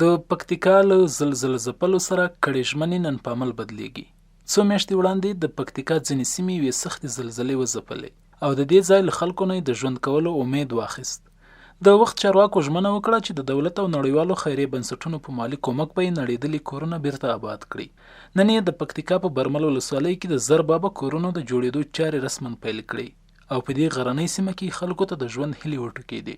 د پکتیکا له زلزلې ځپلو سره کړې ژمنې نن په عمل بدلیږي. څو میاشتې وړاندې د پکتیکا ځینې سیمې یوې سختې زلزلې وځپلې او د دې ځای له خلکو نه د ژوند کولو امید واخیست. د وخت چارواکو ژمنه وکړه چې د دولت او نړیوالو خیریه بنسټونو په مالي کومک به یې نړېدلي کورونه بیرته آباد کړي. نن یې د پکتیکا په برمل ولسوالۍ کې د زر بابا کورونو د جوړېدو چارې رسماً پیل کړې او په دې غرنۍ سیمه کې خلکو ته د ژوند هیلې وټوکېدې.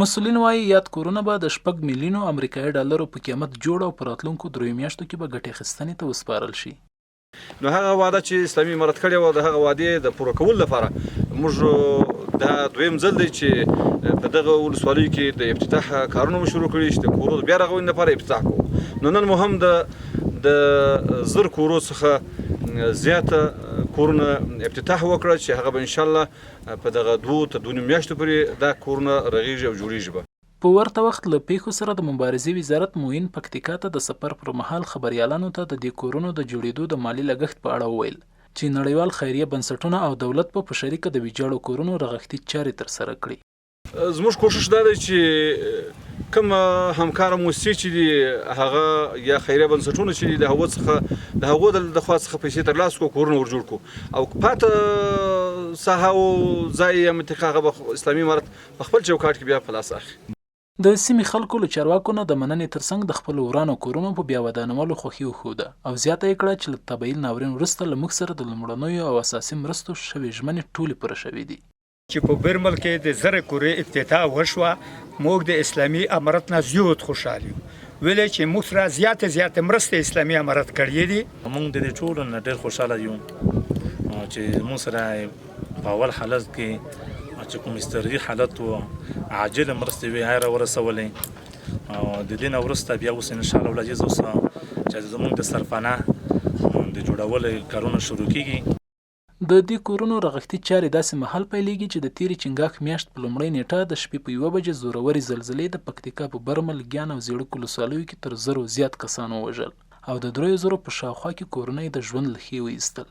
مسؤلین وایي یاد کورونه به د 6 میلیونو امریکایي ډالرو په قیمت جوړ او په راتلونکو 3 میاشتو کې به ګټې اخیستنې ته وسپارل شي. نو هغه وعده چې اسلامي امارت کړې وه د هغه وعدې د پوره کولو لپاره موږ دا دویم ځل دی چې په دغه ولسوالیو کې د افتتاح کارونه مو شروع کړي چې د کورو بیا رغونې لپاره افتتاح کوو. نو نن مو هم د زر کورو څخه زیاته کورونه افتتاح وکړه چې هغه به انشاءالله په دغه 2 تر 2 میاشتو پورې دا کورونه رغیږي او جوړیږي به. په ورته وخت له پیښو سره د مبارزې وزارت موین پکتیکا ته د سفر پر مهال خبريالانو ته د دې کورونو د جوړېدو د مالی لګښت په اړه وویل چې نړیوال خیریه بنسټونه او دولت په شریکه د ویجاړو کورونو رغښتي چارې ترسره کړي. زموږ کوشش دا دی چې کوم همکاره موسسې چې دي هغه یا خیریه بنسټونه چې دي د هغو د خوا څخه پیسې ترلاسه کړو، کورونه ور جوړ کړو او پاته ساحه او ځای یا منطقه هغه به اسلامي امارت په خپل چوکاټ کې بیا په لاس اخلي. د سیمې خلکو له چارواکو نه د مننې ترڅنګ د خپلو ورانو کورونو په بیا ودانولو خوښي وښوده او زیاته یې کړه چې له طبیعي ناورین وروسته له موږ سره د لومړنیو او اساسي مرستو شوې ژمنې ټولې پوره شوې دي. چې په برمل کې د زر کورې افتتاح وشوه موږ د اسلامي امارت نه زیات خوشحال یو ولې چې موږ سره زیاته مرستې اسلامي امارت کړې دي. موږ د دې ټولو نه ډېر خوشحاله یو چې موږ سره په اول حالت کې چې کوم استرغي حالت او عاجل مرستې وی هغه ورسولې او د دې نه وروسته بیا اوس ان شاء الله ولجز اوس چې زموږ د سرپناه د جوړولو کارونه شروع کیږي. د دې کورونو رغښتي چارې داسې مهال پیلېږي چې د تیرې چنګاښ میاشت په لومړۍ نیټه د شپې په 1 بجې زورورې زلزلې د پکتیکا په برمل، ګیان او زیړک ولسوالیو کې تر 1000 زیات کسان ووژل او د 3000 په شاوخوا کې کورونه د ژوند له ښې وایستل.